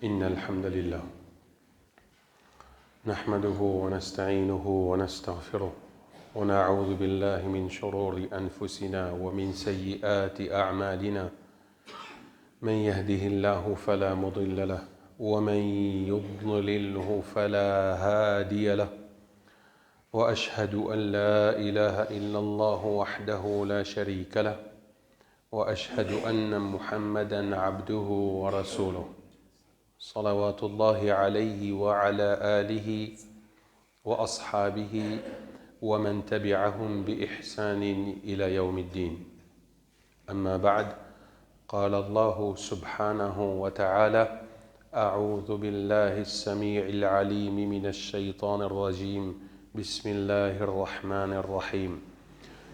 إن الحمد لله نحمده ونستعينه ونستغفره ونعوذ بالله من شرور أنفسنا ومن سيئات أعمالنا من يهده الله فلا مضل له ومن يضلله فلا هادي له وأشهد أن لا إله إلا الله وحده لا شريك له وأشهد أن محمدًا عبده ورسوله صلوات الله عليه وعلى آله وأصحابه ومن تبعهم بإحسان إلى يوم الدين. أما بعد، قال الله سبحانه وتعالى: أعوذ بالله السميع العليم من الشيطان الرجيم. بسم الله الرحمن الرحيم.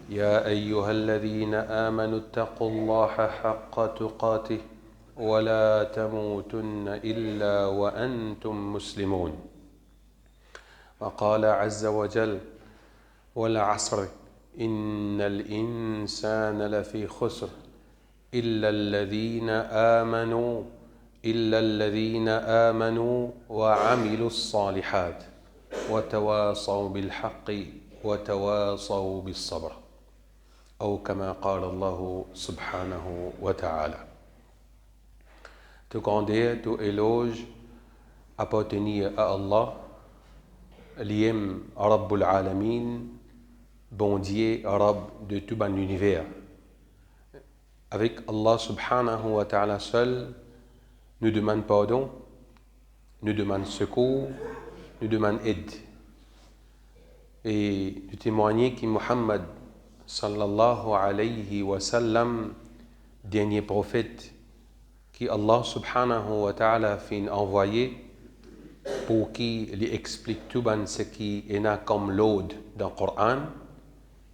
يا أيها الذين آمنوا اتقوا الله حق تقاته ولا تموتن إلا وأنتم مسلمون. وقال عز وجل: والعصر إن الإنسان لفي خسر إلا الذين آمنوا وعملوا الصالحات وتواصوا بالحق وتواصوا بالصبر. أو كما قال الله subhanahu wa ta'ala. Tout grandeur, tout éloge appartenir à Allah, l'Iem Rabbul Alamin, bon Dieu, Rabb de tout l'univers. Avec Allah subhanahu wa ta'ala seul, nous demande pardon, nous demande secours, nous demande aide. Et de témoigner que Muhammad sallallahu alayhi wa sallam, dernier prophète qui Allah subhanahu wa ta'ala fin envoyé pour qu'il lui explique tout ce qui est là comme l'ode dans le Coran,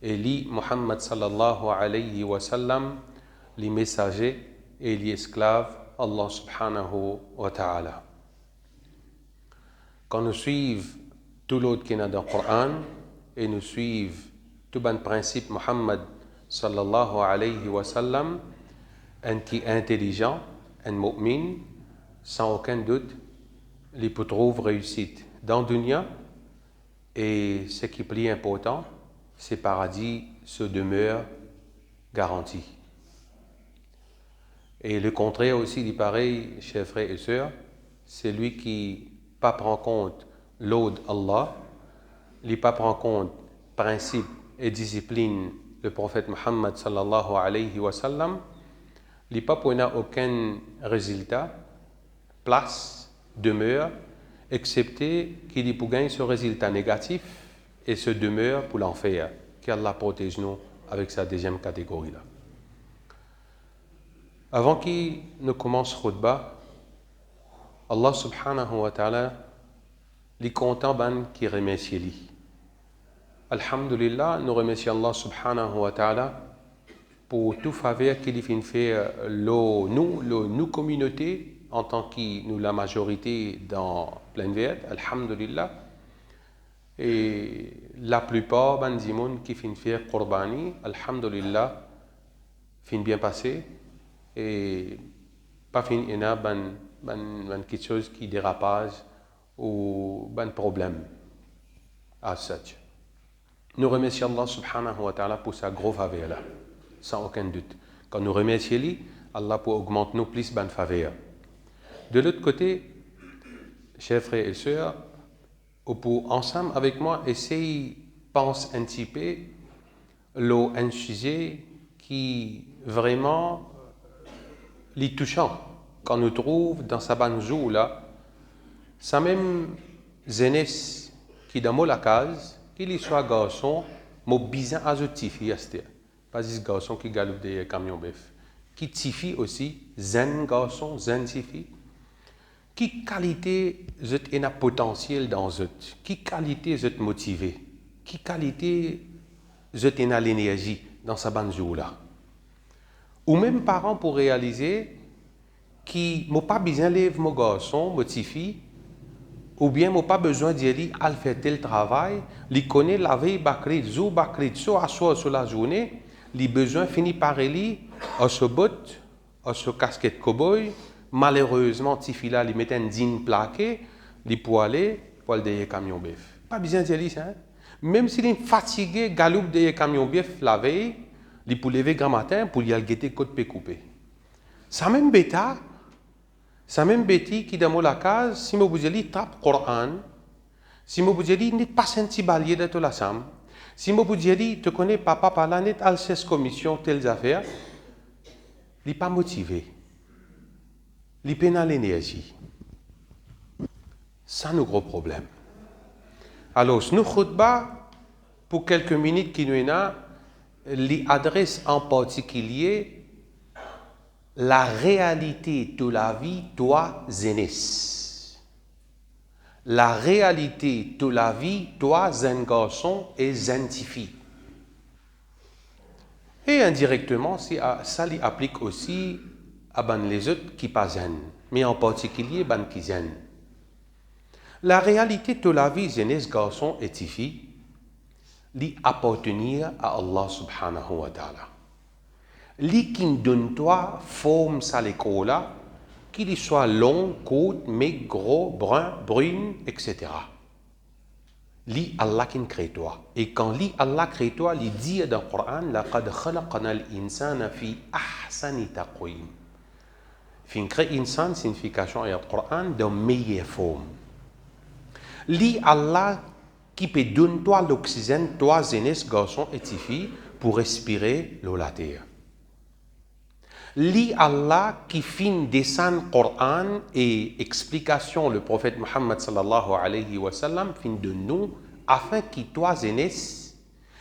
et lui Muhammad sallallahu alayhi wa sallam, les messagers et les esclaves Allah subhanahu wa ta'ala. Quand nous suivons tout l'autre qui est dans le Coran et nous suivons tout le principe Muhammad sallallahu alayhi wa sallam, un qui est intelligent, un mu'min, sans aucun doute, il peut trouver réussite dans le dunya, et ce qui est plus important, c'est paradis se demeure garanti. Et le contraire aussi du pareil, chers frères et sœurs, c'est lui qui ne prend compte l'ode Allah, il ne prend compte principe et discipline le prophète Muhammad sallallahu alayhi wa sallam, il n'y a pas aucun résultat, place, demeure, excepté qu'il y pour gagner ce résultat négatif et ce demeure pour l'enfer, qu'Allah protège nous avec sa deuxième catégorie là. Avant qu'il ne commence khutbah, Allah subhanahu wa ta'ala, les content qui remercie lui. Alhamdulillah, nous remercions Allah subhanahu wa ta'ala pour tout faveur qu'il fait nous communauté en tant que nous la majorité dans plein verte, alhamdulillah. Et la plupart des gens qui font faire Qurbani, alhamdulillah, fin bien passé et pas fin ena quelque chose qui dérapage ou problème as such. Nous remercions Allah subhanahu wa ta'ala pour sa grosse faveur là, sans aucun doute. Quand nous remercions lui, Allah peut augmenter nous plus de faveur. De l'autre côté, chers frères et sœurs, pour ensemble avec moi essayer pense un petit peu un sujet qui vraiment les touchant quand nous trouve dans sa banjou là, ça même jeunesse qui dans la case, qu'il soit garçon, mais bizarre azotifi astia. Pas ce garçon qui galope des camions bœuf. Qui tifi aussi, zen garçon, zen tifi. Qui qualité zut en a potentiel dans zut? Qui qualité zut motivé? Qui qualité zut en a l'énergie dans sa banjou là? Ou même parents pour réaliser qui n'ont pas besoin d'élève mon garçon, motivé, ou bien n'ont pas besoin d'y aller à faire tel travail, li connaît la veille bakrit, soit à soi sur la journée, les besoins finissent par aller à ce bot, à ce casquette cowboy, malheureusement, Tifila, ils mettent un din plaqué, ils pour aller derrière camion bœuf. Pas besoin de dire ça. Hein? Même s'il est fatigué, galoupe derrière camion bœuf la veille, il pour lever grand matin pour y aller guetter côte pe coupé. Ça même bêta, qui dans la case, si vous avez tape Coran, si vous avez n'est pas senti balier de tout la sam, si vous avez te connais papa par la net al 16 commission telles affaires, il n'est pas motivé. Il peine à l'énergie. C'est un gros problème. Alors, nous khutba, pour quelques minutes qui nous a, lui adresse en particulier la réalité de la vie, toi, Zénis. La réalité de la vie, toi, zen garçon et zen fille. Et indirectement, ça lui applique aussi à les autres qui pas zen, mais en particulier ban qui zen. La réalité de la vie, jeunesse, garçon et fille, lui appartenir à Allah subhanahu wa ta'ala. Lui qui donne toi forme sa l'école, qu'il soit long, court, maigre, gros, brun, brune, etc. Lui Allah qui crée toi. Et quand lui Allah crée toi, il dit dans le Coran, لَقَدْ خَلَقْنَا الْإِنسَانَ فِي أَحْسَنِ تَقْوِيمٍ. Fin crée insan, signification et le Coran dans meilleure forme. Li Allah qui peut donner toi l'oxygène, toi, jeunesse, garçon et filles, pour respirer l'eau la terre. Li Allah qui fin descend Coran et explication le prophète Muhammad sallallahu alayhi wa sallam fin de nous afin que toi, jeunesse,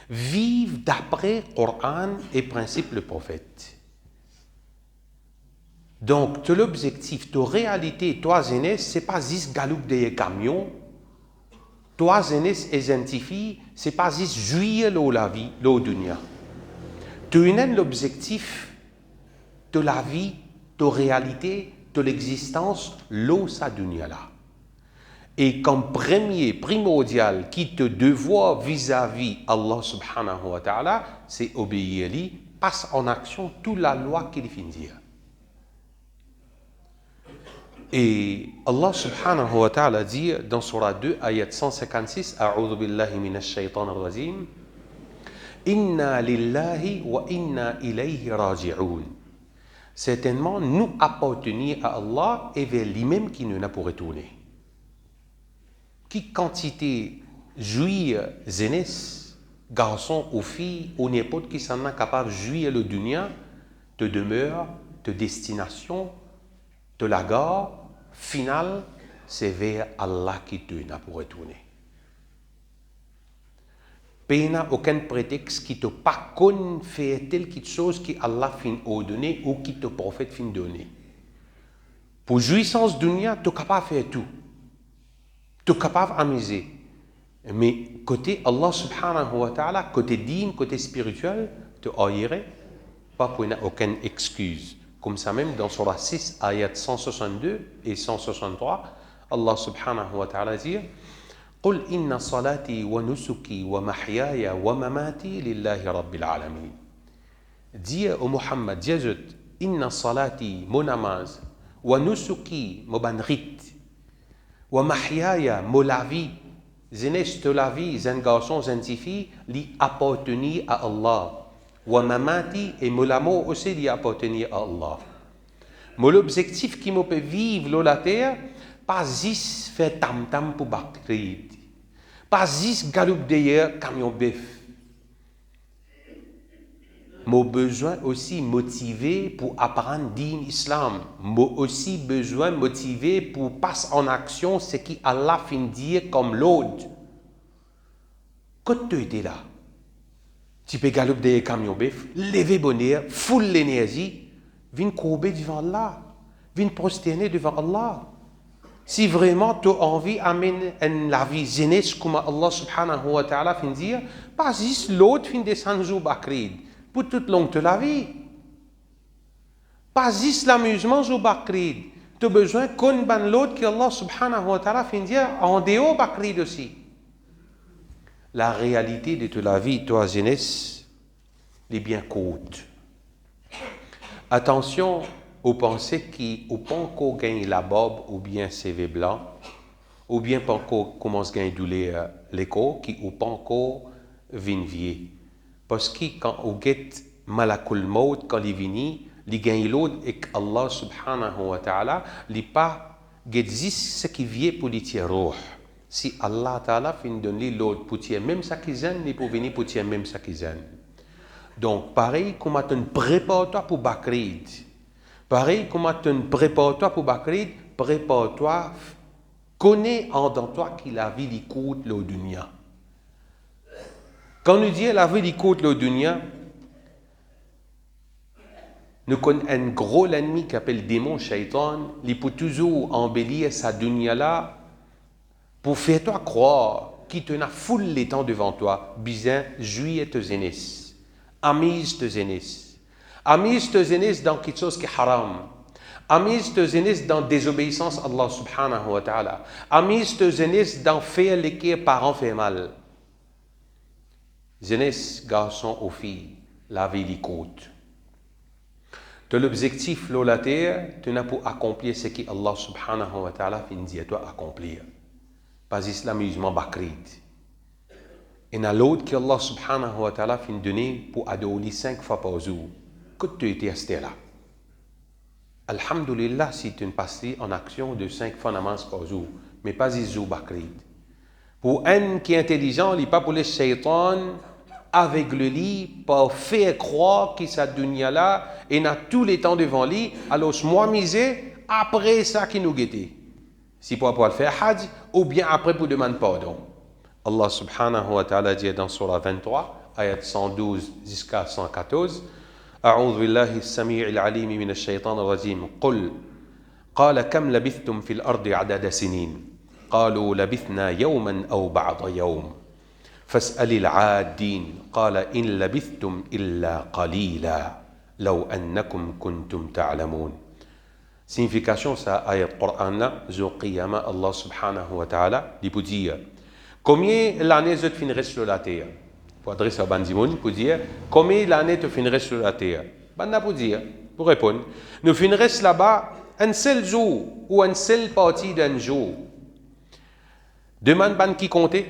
vive d'après Coran et principe le prophète. Donc, l'objectif, ta réalité, toi, jeunesse, c'est pas juste galoupe des camions. Toi, jeunesse et scientifique, c'est pas juste jouir la vie, la dunya. Tu as l'objectif de la vie, de la réalité, de l'existence, l'eau sa dunya là. Et comme premier, primordial, qui te devoir vis-à-vis Allah subhanahu wa ta'ala, c'est obéir lui, passe en action toute la loi qu'il finit dire. Et Allah subhanahu wa ta'ala dit dans Surah 2, ayat 156, A'udhu billahi minash shaytanir rajim, Inna lillahi wa inna ilayhi raji'un. Certainement, nous appartenons à Allah et vers lui-même qui nous a pour retourner. Qui quantité jouir, jeunesse, garçon ou fille, ou n'importe qui s'en est capable de jouir le dunya, de demeure, de destination, de la gare, final, c'est vers Allah qui te n'a pour retourner. Il n'y a aucun prétexte qui te pas qu'on fait telle chose qui Allah fin ordonné ou qui te prophète fin donné. Pour jouissance dunya, tu es capable de faire tout. Tu es capable d'amuser. Mais côté Allah subhanahu wa ta'ala, côté dîme, côté spirituel, tu aillerais pas pour aucune excuse. Comme ça même dans Surah 6, ayat 162 et 163, Allah subhanahu wa ta'ala dit قل إن صلاتي ونسكي ومحياي ومماتي لله رب العالمين. Dis au Muhammad, dis إن صلاتي mon namaz, ونسكي mon ban rite, ومحياي mon la vie, jeunesse de la vie, jeune garçon, jeune fille, li appartenir à Allah. ومماتي et mon amour aussi li appartenir à Allah. Mon l'objectif qui me peut vivre la terre, pas juste faire tam-tam pour Bakrid. Pas juste galoupe d'ailleurs camion bœuf. Mon besoin aussi motivé pour apprendre din islam. Mon aussi besoin motivé pour passer en action ce qui Allah fin dire comme l'autre. Quand tu es là, tu peux galoupe d'ailleurs camion bœuf, lever bonheur, full l'énergie, viens courber devant Allah, viens prosterner devant Allah. Si vraiment tu as envie d'amener la vie jeunesse comme Allah subhanahu wa ta'ala fin dire, pas juste l'autre fin descendre jour Bakrid, pour toute longue de la vie. Pas juste l'amusement jour Bakrid. Tu as besoin qu'on ban l'autre que Allah subhanahu wa ta'ala fin dire en dehors Bakrid aussi. La réalité de toute la vie, toi jeunesse, est bien courte. Attention, ou penser ou pas qu'on gagne la bob ou bien CV blanc, ou bien pas qu'on commence à gagner douleur l'écho, qui ou pas qu'on vient vieux. Parce que quand on guette malakul maut, quand il vient, il gagne l'autre et Allah subhanahu wa ta'ala, il pas guette ce qui vient pour lui tirer roh. Si Allah ta'ala fin donner l'autre pour tirer même ça qui zène, il peut venir pour tirer même ça qui zène. Donc, pareil comme tu prépare-toi pour Bakrid. Pareil comme tu prépare-toi pour Bakrid, prépare-toi, connais en dans toi qui la vie l'écoute le dunya. Quand nous disons la vie l'écoute le dunya, nous connaissons un gros ennemi qui s'appelle démon, shaitan, il peut toujours embellir sa dunya là pour faire toi croire qu'il te n'a foule les temps devant toi, bizin, juillet te zénis. Amise te zénis. Amise te zénis dans quelque chose qui est haram. Amise te zénis dans désobéissance à Allah subhanahu wa ta'ala. Amise te zénis dans faire les qui parents fait mal. Zénis, garçon ou fille, la vie l'écoute. De l'objectif de la terre, tu n'as pour accomplir ce que Allah subhanahu wa ta'ala finit à toi accomplir. Pas islamisme bakrid. Et dans l'autre que Allah subhanahu wa ta'ala fin donner pour adorer 5 fois par jour. Que tu étais resté là. Alhamdulillah si tu ne passes en action de 5 fois namaz par jour. Mais pas jour bakrid. Pour un qui est intelligent, il n'est pas pour les shaitans avec le lit pour faire croire que sa dunya là et n'a tous les temps devant lui. Alors moi misé après ça qui nous guettait. Si pour pouvoir faire hajj ou bien après pour demander pardon. Allah subhanahu wa ta'ala dit dans surah 23, ayat 112 jusqu'à 114, أعوذ بالله السميع العليم من الشيطان الرجيم قل قال كم لبثتم في الأرض عدد سنين قالوا لبثنا يوما أو بعض يوم فاسأل العادين قال إن لبثتم إلا قليلا لو أنكم كنتم تعلمون. Signification ça ayat Coran là, jour qiyama Allah subhanahu wa ta'ala, il peut dire combien l'année je finirai sur la terre. Pour adresser à Bandimoun, pour dire combien l'année tu finirais sur la terre. Banda pour dire, pour répondre, nous finirons là-bas un seul jour ou une seule partie d'un jour. Demande ban qui comptait.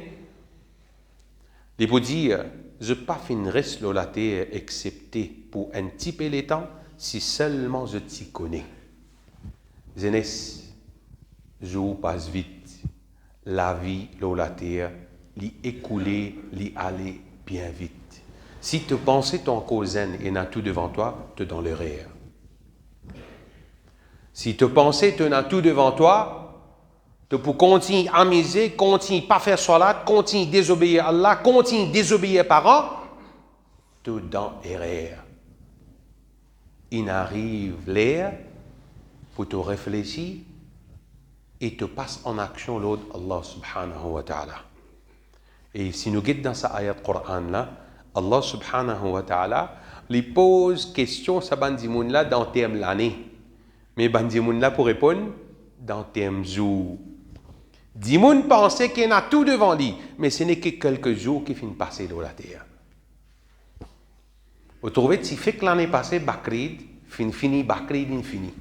Il peut dire, je ne pas finirai sur la terre excepté pour un petit peu de temps si seulement je t'y connais. Jeunesse, jour passe vite. La vie, la terre, l'y écouler, l'y aller bien vite. Si tu pensais ton cousin et n'a tout devant toi, tu dans l'erreur. Si tu pensais tu n'as tout devant toi, tu peux continuer à miser, continuer pas faire salat, continuer désobéir à Allah, continuer désobéir aux parents, tu dans l'erreur. Il arrive l'air pour te réfléchir et te passe en action l'autre Allah subhanahu wa ta'ala. Et si nous guettons dans sa ayat Coran là, Allah subhanahu wa ta'ala lui pose question sa bandimoun là dans terme l'année. Mais bandimoun là pour répondre dans terme jour. Dimoun pensait qu'il a tout devant lui, mais ce n'est que quelques jours qui finissent passer dans la terre. Vous trouvez si fait que l'année passée Bakrid fini Bakrid infini.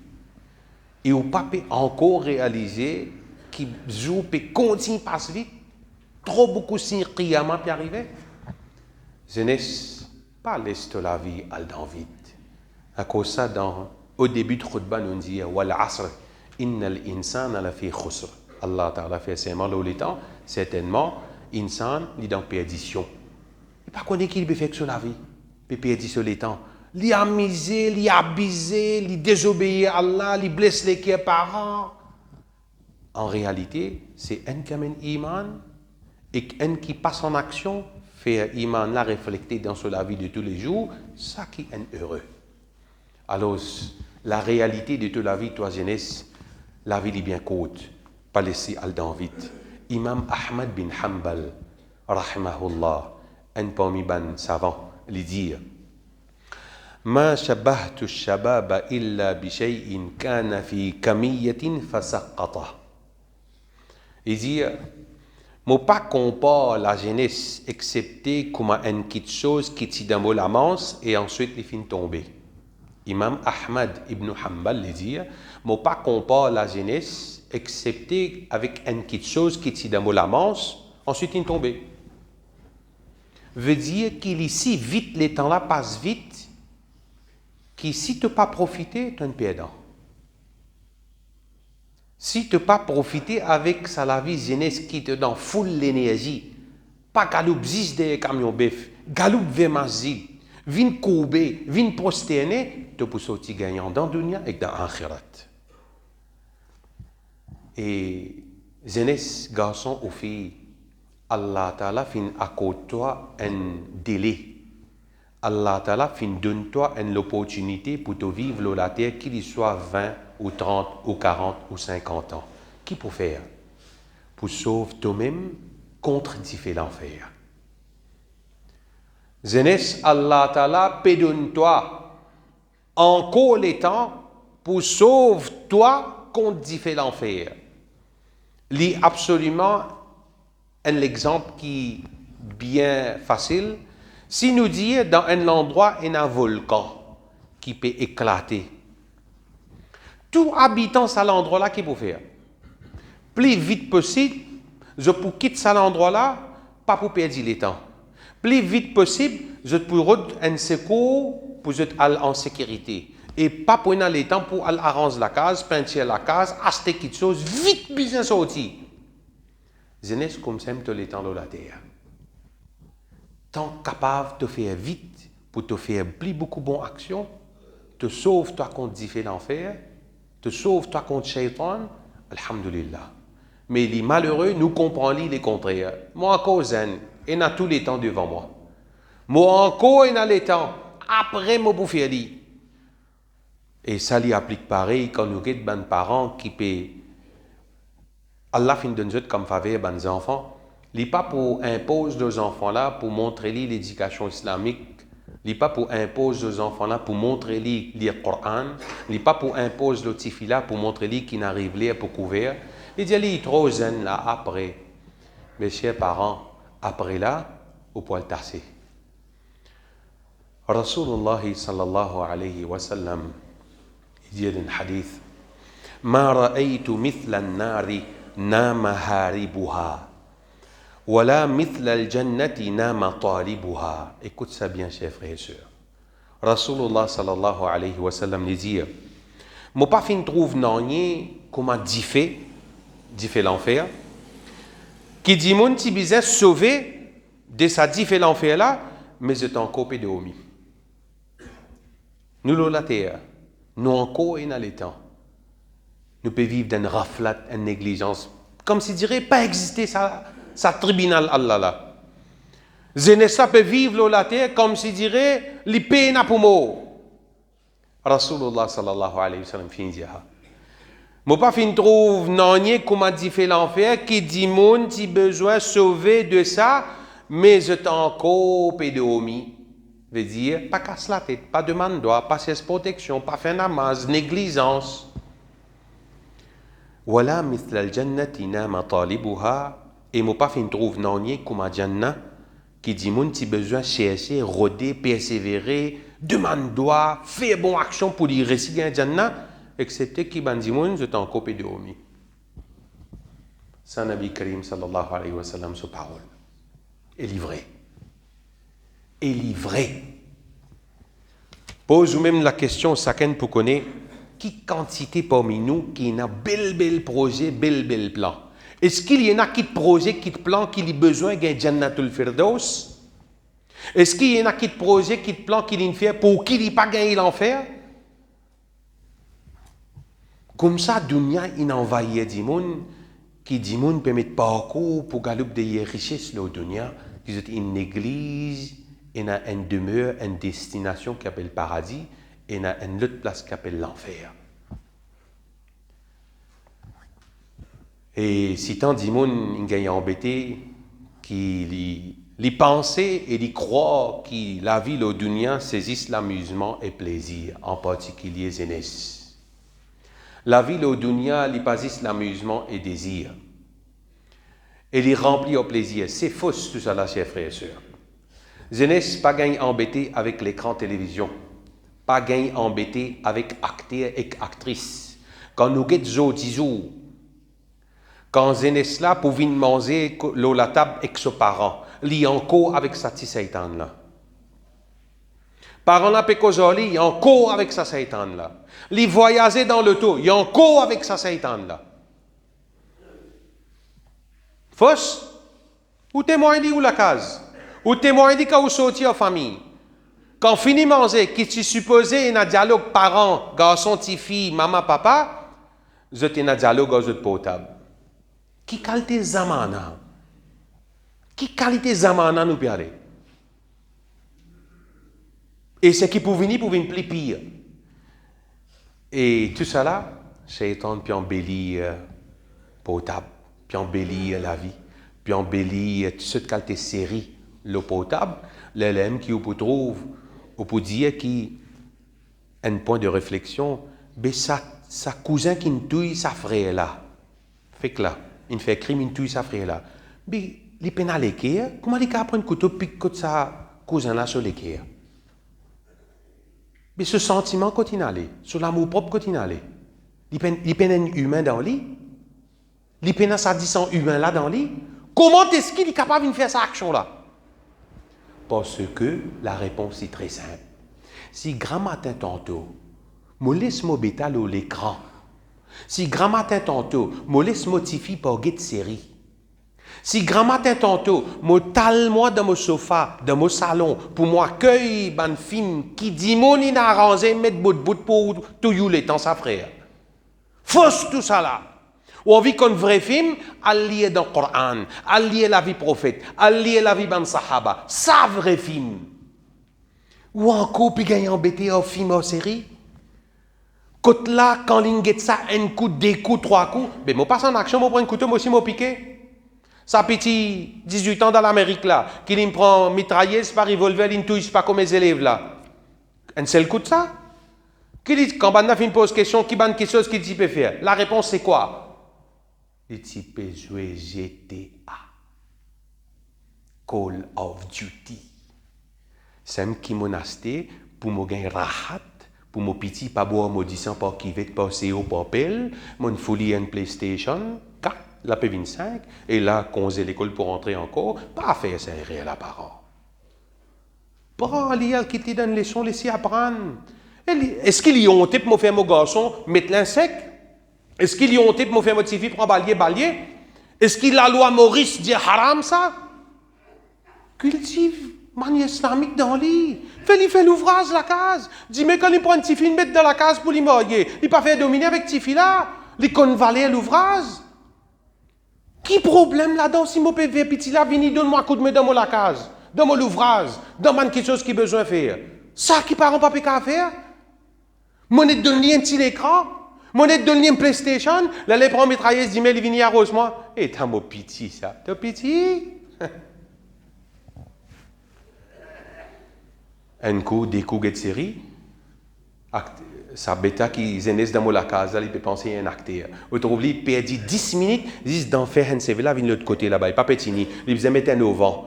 Et vous ne pouvez pas encore réaliser que le jour peut continuer passe vite. Trop beaucoup de signes qiyamah peut arriver. Jeunesse, pas laisse la vie aller dans vite. À cause ça, au début de khutbah, nous dit wal asr, innal insana la fi khusr. Allah Ta'ala fait ses mal au temps, certainement, insan, il est dans perdition. Il ne connaît pas qu'il peut faire sur la vie. Il peut perdre sur les temps. Il a misé, il a abusé, il désobéir à Allah, il blesse les parents. En réalité, c'est un qui a un iman et un qui passe en action, fait iman la refléter dans la vie de tous les jours, ça qui est heureux. Alors, la réalité de toute la vie, toi jeunesse, la vie est bien courte, pas laisser aller dans vite. Imam Ahmad bin Hanbal, rahimahullah, un parmi ban savant, lui dit ما شبهت الشباب إلا بشيء كان في كمية فسقطه. Il dit, je ne pas compare la jeunesse excepté comme une petite chose qui tient dans la manche et ensuite il finit tomber. Imam Ahmad ibn Hanbal les dit, mais pas compare la jeunesse, excepté avec une petite chose qui est dans la manche, ensuite il tombe. Veut dire qu'il ici, vite, les temps-là passent vite, que si tu n'as pas profité, tu es un perdant. Si tu n'as pas profité avec ça la vie jeunesse qui te donne full l'énergie, pas galoup zis des camions bœuf, galoup vers masjid, vin courbé, vin prosterné, tu peux sortir gagnant dans le dunya et dans l'akhirat. Et jeunesse, garçon ou fille, Allah Ta'ala fin accorde toi un délai. Allah Ta'ala fin donne toi une opportunité pour te vivre la terre, qu'il soit 20 ou 30 ou 40 ou 50 ans. Qui peut faire? Pour sauver toi-même contre différents fers. Jeunesse, Allah Ta'ala donne toi encore les temps pour sauver toi contre différents fers. Lis absolument un exemple qui est bien facile. Si nous disons dans un endroit il y a un volcan qui peut éclater, tout habitant à l'endroit-là, qui peut faire? Plus vite possible, je peux quitter cet endroit-là, pas pour perdre le temps. Plus vite possible, je peux rendre un secours pour être en sécurité. Et pas pour le temps pour arranger la case, peindre la case, acheter quelque chose, vite bien sorti. Jeunesse comme ça, tu le temps de la terre. Tant capable de faire vite pour te faire plus beaucoup de bonnes actions, te sauve toi contre différents fers, te sauve toi contre Shaitan, alhamdulillah. Mais les malheureux, nous comprenons les contraires. Moi encore zen, et n'a tous les temps devant moi. Moi encore et n'a les temps, après moi bouffer li. Et ça lui applique pareil quand nous avons des parents qui paient. Allah fin donne comme faveur aux enfants. Il n'est pas pour imposer aux enfants-là pour montrer l'éducation islamique. Il n'est pas pour imposer aux enfants-là pour montrer lire le Coran. Il n'est pas pour imposer le tifila pour montrer qu'ils n'arrivent pas pour couvrir. Il dit qu'il est trop zen là après. Mes chers parents, après là, au poil tassé. Rasulullah sallallahu alayhi wa sallam, il dit dans un hadith, Ma ra'aytu mithla an-nari nama haribuha. Wala mithla al-jannati nama talibuha. Écoute ça bien, chers frères et sœurs. Rasulullah sallallahu alayhi wa sallam dit, moi pas fin trouve non comment diffé l'enfer, qui dit mon petit bizarre sauvé de sa diffé l'enfer là, mais c'est encore peu de homi. Nous la terre, nous encore et dans les temps. Nous pouvons vivre dans une raflate, une négligence, comme si dirait pas exister sa tribunal Allah là. Jeunesse peut vivre la terre comme si dirait les peines pour mort. Rasulullah sallallahu alayhi wa sallam finit moi pas fin trouve non comment dit fait l'enfer qui dit mon ti besoin sauver de ça, mais je t'encore pédomi. Veut dire pas casse la tête, pas demande droit, pas cesse protection, pas faire namaz, négligence. Voilà mithla al-jannati nama talibuha. Et moi pas fin trouve non comment Jannah qui dit mon ti besoin chercher, rôder, persévérer, demande droit, faire bonne action pour y réussir Jannah. Excepté qui bandimoun, je t'en copie de homi. C'est Nabi Karim sallallahu alayhi wa sallam, sa parole. Et livré. Et livré. Pose vous-même la question, chacun pour connaître, qui quantité parmi nous qui a bel projet, bel plan. Est-ce qu'il y en a qui projet, qui plan, qui a besoin d'un Jannatul Firdaus? Est-ce qu'il y en a qui projet, qui plan, qui a fait pour qui n'a pas gagné l'enfer? Comme ça, dunya il envahit du monde, qui du monde permet de parcours pour galoper des richesses dans le dunya, qui est une église, il a une demeure, une destination qui s'appelle paradis, et il a une autre place qui s'appelle l'enfer. Et si tant du monde il gagne embêté, qui les penser et les croire que la vie au dunya saisissent l'amusement et plaisir, en particulier jeunesse. La vie au dunya, il passe l'amusement et désir. Et il remplit au plaisir. C'est faux tout ça là, chers frères et sœurs. Jeunesse, pas gagne embêté avec l'écran télévision. pas gain embêté avec acteur et actrice. Quand nous guettes zo quand Zenesla pouvait manger la table avec ses parents, li encore avec sa petite Satan là. Parents là pécozoli, il encore avec sa Satan là. Li voyager dans le taux, il encore avec sa Satan là. Fausse? Ou témoin dit ou la case? Ou témoin dit quand vous sortiez en famille? Quand fini manger, qui tu supposé un dialogue parents, garçon, petite fille, maman, papa, vous êtes un dialogue aux autres potable. Qui qualité zamana? Qui qualité zamana nous perdre? Et ce qui pour venir plus pire. Et tout ça là, Shaitan puis embellir potable, puis embellir la vie, puis embellir toute cette qualité série, le potable, l'élève qui vous trouve, ou pour dire qui un point de réflexion, mais sa cousin qui ne touille sa frère là, fait que là, il fait crime, il touille sa frère là, mais les pénales l'équerre, comment les gars prennent couteau pique contre sa cousin là sur l'équerre? Mais ce sentiment continue à aller, sur l'amour propre continue à aller. Il peine un humain dans lui, il peine un sadisant humain là dans lui. Comment est-ce qu'il est capable de faire cette action là? Parce que la réponse est très simple. Si grand matin tantôt, je laisse mon bétal à l'écran. Si grand matin tantôt, je laisse motifier par guette série. Si grand matin tantôt, je tale moi dans mon sofa, dans mon salon, pour moi cueille un film qui dit mon inarrangé, mettre bout de bout pour tout les temps sa frère. Fausse tout ça là. Ou on vit qu'un vrai film, allié dans le Coran, allié la vie prophète, allié la vie ban sahaba. Ça vrai film. Ou encore, puis gagner embêté en film en série. Côte là, quand l'on get ça, un coup, deux coups, trois coups, ben, moi passe en action, moi prends un couteau, moi aussi, moi piqué. Ça petit 18 ans dans l'Amérique là, qui me prend mitrailleuse par revolver, il ne touche pas comme mes élèves là. Un seul coup de ça. Qui dit, quand on pose question, qui banne quelque chose qu'il peut faire? La réponse c'est quoi? Il peut jouer GTA. Call of Duty. C'est un qui monasté pour me gagner rahat, pour mon petit pas boire maudissant par qui va passer au papel, mon folie une PlayStation 4, la P25, et là, qu'on ait l'école pour rentrer encore, pas faire ça réel à parents. Parents, il qui te donne une leçon, laissez apprendre. Est-ce qu'ils y ont honte pour me faire mon garçon mettre l'insecte? Est-ce qu'ils y ont honte pour me faire mon petit fille prendre balier? Est-ce que la loi Maurice dit haram ça? Cultive manie islamique dans l'île. Fais l'ouvrage la case. Dis mais quand il prend un petit fille, mettre dans la case pour l'y marier. Il pas fait dominer avec petit fille là. Il convalait l'ouvrage. Qui problème là-dedans si mon PV petit là vini donne-moi un coup de main dans mon la case, dans mon ouvrage, dans quelque chose qui besoin de faire. Ça qui parent pas qu'à faire. Monnaie de donner un petit écran. Monnaie de donner un PlayStation. Là les prend mitrailleuse dit mais il vient arrose moi. Et t'as mon petit ça. T'as petit. Un coup, des coups de série, sa bêta qui zénesse dans la casa, il peut penser à un acteur. Autrement dit, il perd 10 minutes, il dit d'en faire un CV là, il vient de l'autre côté là-bas, il pas pétini, il faisait mettre un auvent,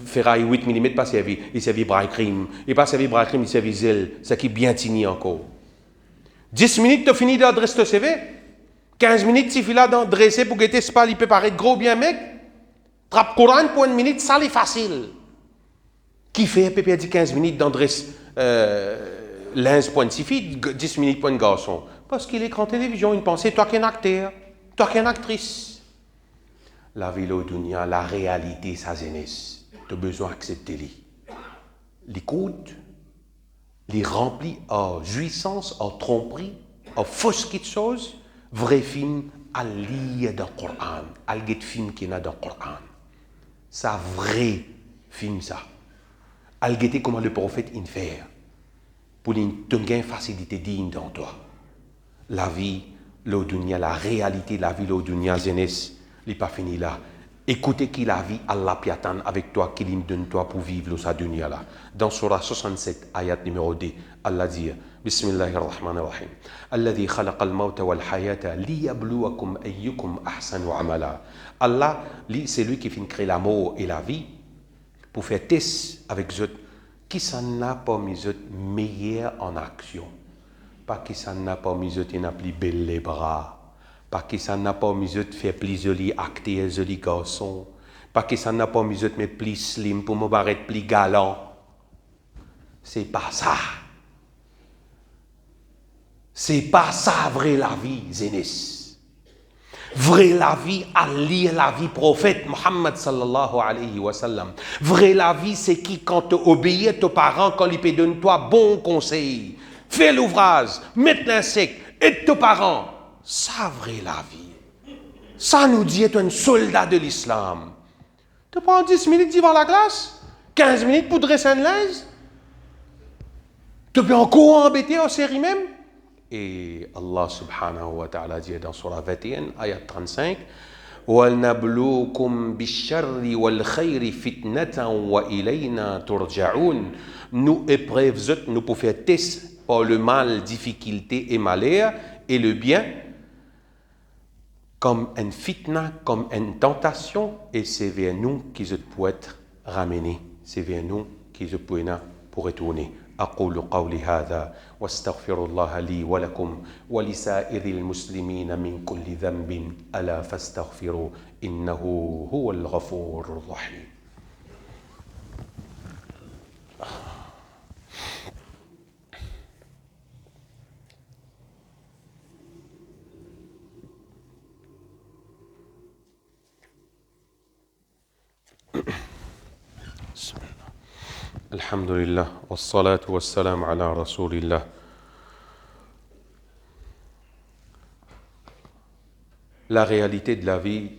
ferraille 8 mm, pas servi, il servi bras crime, il pas servi bras crime, il servi zèle, ça qui est bien tini encore. 10 minutes, tu as fini d'adresser ton CV, 15 minutes, tu fais là d'adresser pour guetter ce pas, il peut paraître gros bien mec, trappe courant pour une minute, ça c'est facile. Qui fait à peu près 15 minutes d'adresse l'un point de fille, 10 minutes pour un garçon? Parce qu'il est écran télévision, il pensait, toi qui es un acteur, toi qui es une actrice. La vie au dunya, la réalité, sa jeunesse, tu as besoin d'accepter les. L'écoute, les remplit en jouissance, en tromperie, en fausse quelque chose, vrai film, à lire dans le Coran, à lire film qui est dans le Coran. Ça, vrai film, ça. Al guetter comment le prophète in faire pour te gagner facilité digne dans toi. La vie, le dunya, la réalité, la vie, le dunya, jeunesse, n'est pas fini là. Écoutez qui la vie, Allah piatan avec toi, qu'il donne toi pour vivre sa dunya là. Dans Surah 67, ayat numéro 2, Allah dit Bismillahirrahmanirrahim. Alladhi khalaqa al-mawta wal-hayata liyabluwakum ayyukum ahsanu amala. Allah, c'est lui qui fait créer la mort et la vie pour faire test avec eux qui ça n'a pas mis meilleur en action. Pas qui ça n'a pas mis n'a plus belle les bras. Pas qui ça n'a pas mis faire plus joli acté joli garçon. Pas qui ça n'a pas mis mettre plus slim pour me paraître plus galant. C'est pas ça. C'est pas ça vrai la vie, Zénis. Vrai la vie, à lire la vie prophète Muhammad sallallahu alayhi wa sallam. Vrai la vie, c'est qui quand tu obéis à tes parents, quand ils te donnent toi bon conseil. Fais l'ouvrage, mets l'insecte, aide tes parents. Ça, vrai la vie. Ça nous dit être un soldat de l'islam. Tu prends 10 minutes devant la glace, 15 minutes pour dresser un linge. Tu peux encore embêter en série même. Et Allah subhanahu wa ta'ala dit dans Surah 21, ayat 35, وَلْنَبْلُوكُمْ بِالشَّرِّ وَالْخَيْرِ فِتْنَةً وَإِلَيْنَا تُرْجَعُونَ. Nous épreuves, nous pouvons faire test par le mal, difficulté et malheur, et le bien, comme une fitna, comme une tentation, et c'est vers nous qu'ils peuvent être ramenés. C'est vers nous qu'ils peuvent retourner. أقول قولي هذا واستغفر الله لي ولكم ولسائر المسلمين من كل ذنب ألا فاستغفروا إنه هو الغفور الرحيم. Alhamdulillah, wassalatu wassalam ala rasulillah. La réalité de la vie,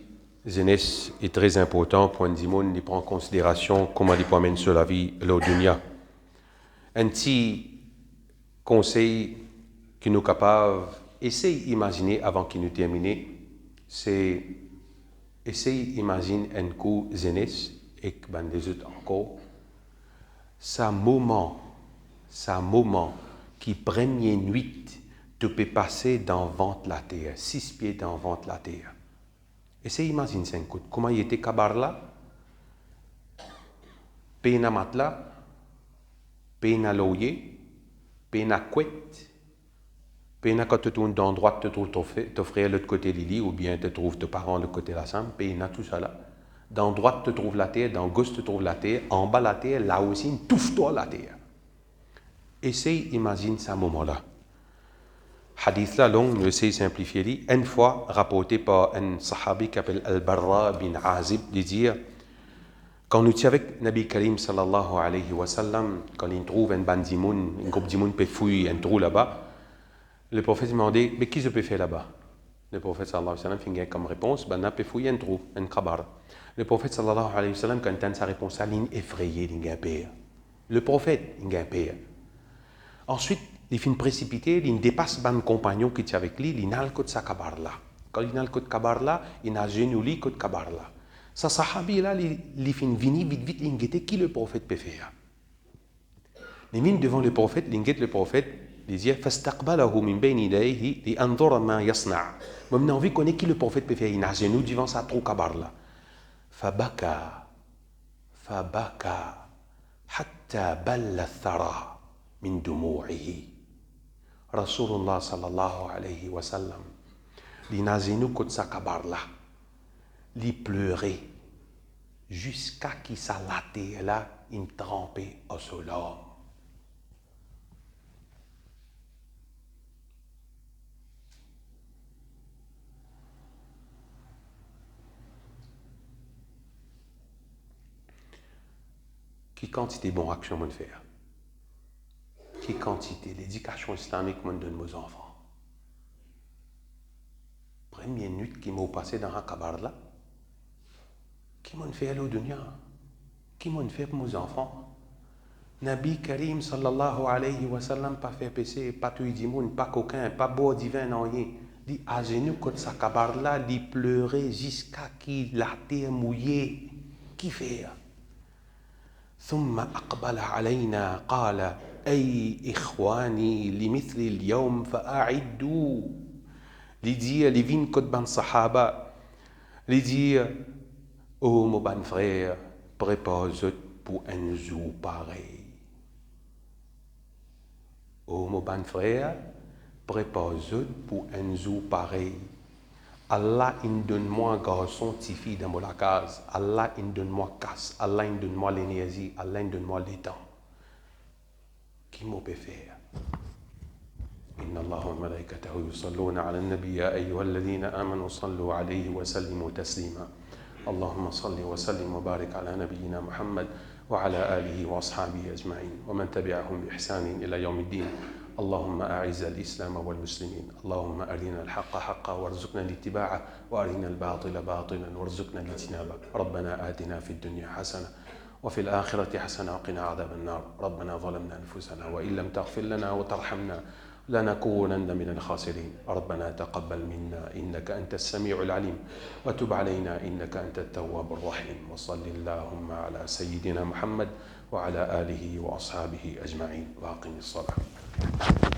Zénès, est très importante pour un dimon, il prend en considération comment il peut amener sur la vie, la dunya. Un petit conseil qui nous est capable, essaye d'imaginer avant qu'il nous termine, c'est essaye d'imaginer un coup Zénès et que des autres encore. C'est un moment qui, première nuit, tu peux passer dans ventre la terre, 6 pieds dans ventre la terre. Essaye d'imaginer ça, comment il était kabar là, peine à matelas, peine à loyer, peine à couette, peine à quand tu tournes dans droite, tu trouves ton frère de l'autre côté du lit, ou bien tu trouves tes parents de l'autre côté de la chambre, peine à tout ça là. Dans droite, tu trouves la terre, dans gauche, tu trouves la terre, en bas la terre, là aussi, touffe-toi la terre. Essaye, imagine ce moment-là. Hadith là long, mais essaye de simplifier. Une fois, rapporté par un sahabi qui s'appelle Al-Barra bin Azib, il dit, quand nous étions avec Nabi Karim sallallahu alayhi wa sallam, quand il trouve un bandimoun, un groupe d'imoun peut fouiller un trou là-bas, le prophète m'a demandé, mais qui je peux faire là-bas? Le prophète sallallahu alayhi wa sallam fait comme réponse, ben, on peut fouiller un trou, un kabar. Le prophète sallallahu alayhi wa sallam, quand il a sa réponse, il est effrayé, il est père. Le prophète, il est père. Ensuite, il finit précipité, il dépasse ban compagnon qui est avec lui, il n'a le côté sa kabar là. Quand il n'a le côté kabar là, il n'a genouli côté kabar là. Sa sahabi là, il finit venir vite, il guette qui le prophète peut faire. Il vient devant le prophète, il guette le prophète, il dit fastaqbalahu min bayni yadayhi li anzura ma yasna'. Moi, j'ai envie de connaître qui le prophète peut faire. Il n'a genou devant sa trou kabar là. فبكى حتى بل الثرى من دموعه. رسول الله صلى الله عليه وسلم لنازينو كت سكبر لا li pleurait jusqu'à qui sa latte là in trempé au soleil. Qui quantité de bonne action on faire? Qui quantité l'éducation islamique on donne aux enfants? Première nuit qui m'ont passé dans un kabar là, qui m'ont fait au dunya? Qui m'ont fait pour mes enfants? Nabi Karim sallallahu alayhi wa sallam pas fait péché, pas tout dimoun, pas coquin, pas beau divin, non rien. Dit à genoux quand sa kabar là, il pleurait jusqu'à qui la terre mouillée. Qui fait? ثم أقبل علينا قال أي إخواني لمثل اليوم فأعدوا. li dit li vin kot ban sahaba li dit oh mon ban frère prépare pour un jour pareil. Oh, mon bon frère, prépare-toi pour un jour pareil. Allah, il donne-moi un garçon, petite fille dans la case. Allah, il donne-moi casse. Allah, il donne-moi l'énergie. Allah, il donne-moi le temps. Qui m'en peut faire? إن الله وملائكته يصلون على النبي يا أيها الذين آمنوا صلوا عليه وسلموا تسليما اللهم صل وسلم وبارك على نبينا محمد وعلى آله وأصحابه أجمعين ومن تبعهم بإحسان إلى يوم الدين اللهم أعز الإسلام والمسلمين اللهم أرنا الحق حقا وارزقنا الاتباعه وأرنا الباطل باطلا وارزقنا الاجتناب ربنا آتنا في الدنيا حسنة وفي الآخرة حسنة وقنا عذاب النار ربنا ظلمنا أنفسنا وإن لم تغفر لنا وترحمنا لنكونن من الخاسرين ربنا تقبل منا إنك أنت السميع العليم وتب علينا إنك أنت التواب الرحيم وصل اللهم على سيدنا محمد وعلى آله وأصحابه أجمعين وأقم الصلاة